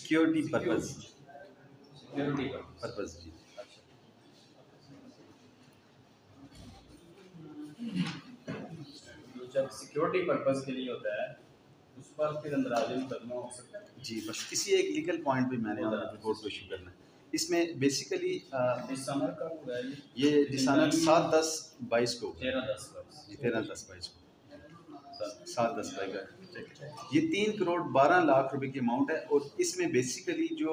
Security purpose security purpose जी। जब security purpose के लिए होता है उस पर फिर अंदराजी मुकदमा हो सकता है जी। बस किसी एक लीगल पॉइंट पे मैंने रिपोर्ट को इशू करना है। इसमें बेसिकली दिसंबर का होगा ये दिसंबर 7/10/22 को 13/10 जी 13/10/22 को 7/10 का चेक। ये 3 करोड़ 12 लाख रुपए की अमाउंट है और इसमें बेसिकली जो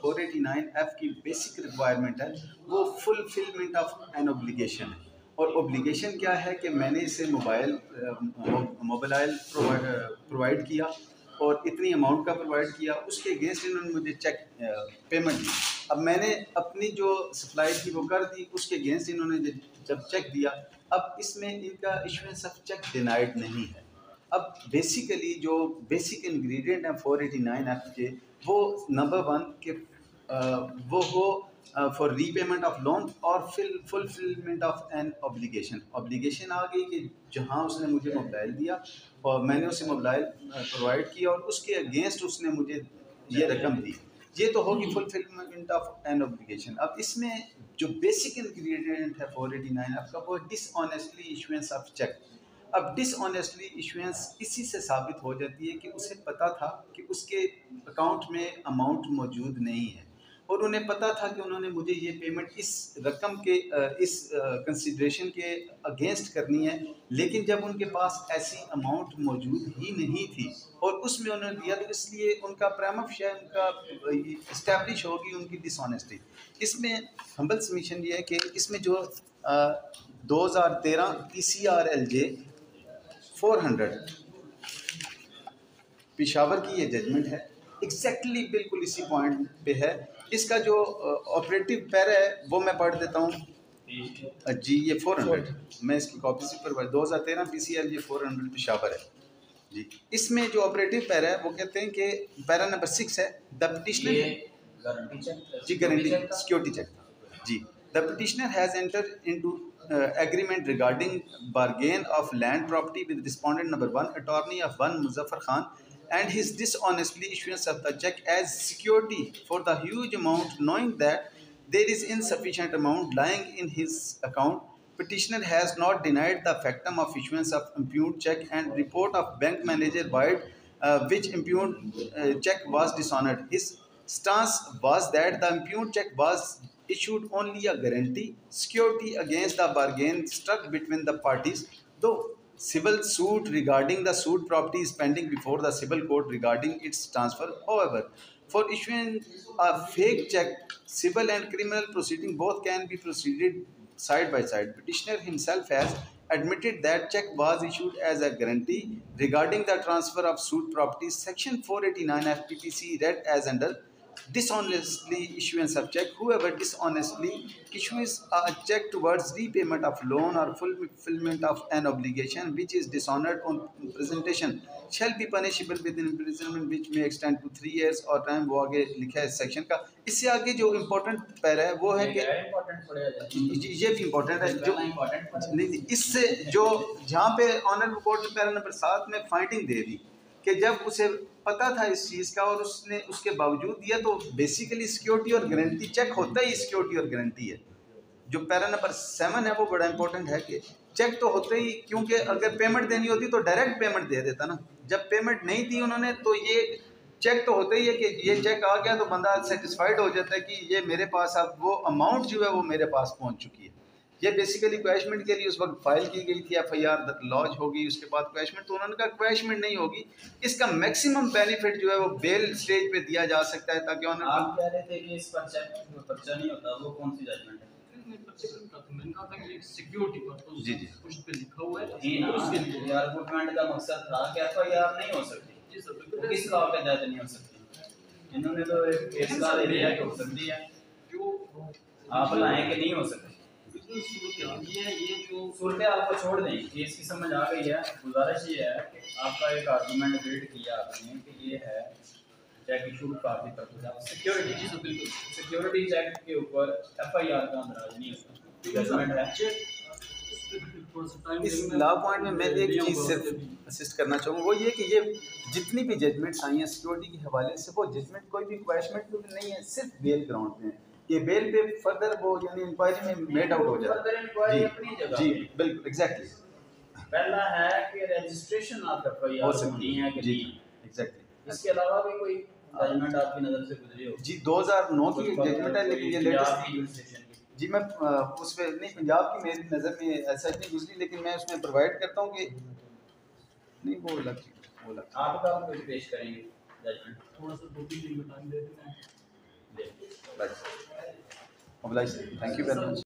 489F की बेसिक रिक्वायरमेंट है वो फुलफिलमेंट ऑफ एन ऑब्लिगेशन है। और ऑब्लिगेशन क्या है कि मैंने इसे मोबाइल प्रोवाइड किया और इतनी अमाउंट का प्रोवाइड किया, उसके अगेंस्ट इन्होंने मुझे चेक पेमेंट दी। अब मैंने अपनी जो सप्लाई थी वो कर दी, उसके अगेंस्ट इन्होंने जब चेक दिया, अब इसमें इनका इशुएंस ऑफ चेक डिनाइड नहीं है। अब बेसिकली जो बेसिक इंग्रेडिएंट हैं 489F के, वो नंबर 1 के वो हो फॉर रीपेमेंट ऑफ लोन और फुलफिलमेंट ऑफ एन ऑब्लिगेशन आ गई कि जहां उसने मुझे मोबाइल दिया और मैंने उसे मोबाइल प्रोवाइड किया और उसके अगेंस्ट उसने मुझे ये रकम दी, ये तो होगी फुलफिलमेंट ऑफ एन ऑब्लिगेशन। अब इसमें जो बेसिक इंग्रेडिएंट है 489 आपका वो डिसऑनेस्टली इशुएंस ऑफ चेक। अब डिसऑनेस्टली इशुएंस इसी से साबित हो जाती है कि उसे पता था कि उसके अकाउंट में अमाउंट मौजूद नहीं है और उन्हें पता था कि उन्होंने मुझे ये पेमेंट इस रकम के इस कंसिडरेशन के अगेंस्ट करनी है, लेकिन जब उनके पास ऐसी अमाउंट मौजूद ही नहीं थी और उसमें उन्होंने दिया, तो इसलिए उनका प्राइम ऑफिशियल उनका इस्टेब्लिश होगी उनकी डिसऑनेस्टी। इसमें हम्बल सबमिशन ये है कि इसमें जो 2013 PCRLJ 400 पेशावर की ये जजमेंट है, एग्जैक्टली बिल्कुल इसी पॉइंट पे है। इसका जो ऑपरेटिव पैरा है वो मैं पढ़ देता हूँ जी। ये 400 मैं इसकी कॉपी से पर 2013 PCRLJ 400 पेशावर है जी। इसमें जो ऑपरेटिव पैरा है वो कहते हैं कि पैरा नंबर 6 है, द पिटिशनर जी गारंटी सिक्योरिटी चेक जी। The petitioner has enter into agreement regarding bargain of land property with respondent number 1 attorney of 1 Muzaffar Khan and his dishonestly issuance of the check as security for the huge amount, knowing that there is insufficient amount lying in his account. Petitioner has not denied the factum of issuance of impugned check and report of bank manager Boyd which impugned check was dishonored. His stance was that the impugned check was issued only a guarantee security against the bargain struck between the parties, though civil suit regarding the sued property is pending before the civil court regarding its transfer. However, for issuing a fake check, civil and criminal proceeding both can be proceeded side by side. Petitioner himself has admitted that check was issued as a guarantee regarding the transfer of sued properties. Section 489 FPPC read as under: dishonestly issuance of check. Whoever dishonestly issues a check towards repayment of loan or fulfillment of an obligation which is dishonored on presentation shall be punishable with imprisonment which may extend to 3 years और time वो आगे लिखा है section का। इससे आगे जो important para है वो है कि ये भी इम्पोर्टेंट है जो नहीं, इससे जो जहाँ पे ऑनरेबल कोर्ट ने पैरा नंबर 7 में फाइंडिंग दे दी कि जब उसे पता था इस चीज़ का और उसने उसके बावजूद दिया, तो बेसिकली सिक्योरिटी और गारंटी चेक होता ही सिक्योरिटी और गारंटी है। जो पैरा नंबर 7 है वो बड़ा इंपॉर्टेंट है कि चेक तो होते ही, क्योंकि अगर पेमेंट देनी होती तो डायरेक्ट पेमेंट दे देता ना, जब पेमेंट नहीं दी उन्होंने तो ये चेक तो होता ही है कि ये चेक आ गया तो बंदा सेटिस्फाइड हो जाता है कि ये मेरे पास अब वो अमाउंट जो है वो मेरे पास पहुंच चुकी है। ये बेसिकली क्वैशमेंट के लिए उस वक्त फाइल की गई थी, FIR लॉन्च होगी, उसके बाद क्वैशमेंट, तो उन्होंने कहा क्वैशमेंट नहीं होगी, इसका मैक्सिमम बेनिफिट जो है वो बेल स्टेज पे दिया जा सकता है ताकि आप कह रहे थे कि इस पर पर्चा नहीं होता, वो कौन सी जजमेंट है? मैंने कहा था कि सिक्योरिटी पर्पस जी जी उस पे लिखा हुआ है जी ना, उसके लिए यार गवर्नमेंट का मकसद था कि FIR नहीं हो सकती, जी सर, तो किस लॉ के तहत नहीं हो सकती? इन्होंने तो एक केस का ले लिया कि हो सकती है, जो आप लाएं कि नहीं हो सकती। ये जो सूरत आपको छोड़ दें, केस की समझ आ गई है। गुजारिश ये है कि आपका एक आर्गूमेंट बिल्ड किया आपने कि ये है चेक इशूड काफी तक सिक्योरिटी, बिल्कुल सिक्योरिटी चेक के ऊपर FIR का अंदराज नहीं होता, जजमेंट है। थोड़ा सा टाइम इस लॉ पॉइंट में मैं एक चीज़ सिर्फ असिस्ट करना चाहूँगा, वो ये कि ये जितनी भी जजमेंट्स आई हैं सिक्योरिटी के हवाले से, वो जजमेंट कोई भी क्वैशमेंट नहीं है, सिर्फ बेल ग्राउंड पे है। ये बेल पे फर्दर वो यानी इंक्वायरी में मेड आउट हो जाए। फर्दर इंक्वायरी जी अपनी जगह जी पे। बिल्कुल एग्जैक्टली पहला है कि रजिस्ट्रेशन आप हो एफआईआर सकती होती है कि जी नहीं। एग्जैक्टली। इसके अलावा भी कोई जजमेंट आपकी नज़र से गुजरी हो? जी 2009 की जजमेंट है, लेकिन ये लेटेस्ट लेटेस्ट जी मैं उस पे नहीं, पंजाब की मेरी नज़र में ऐसा नहीं गुजरी, लेकिन मैं उसमें प्रोवाइड करता हूँ कि नहीं वो अलग चीज़, वो अलग आप कब कोई पेश करेंगे जजमेंट? थोड़ा सा 2-3 दिन में टाइम दे देना है। बस। Thank you very much.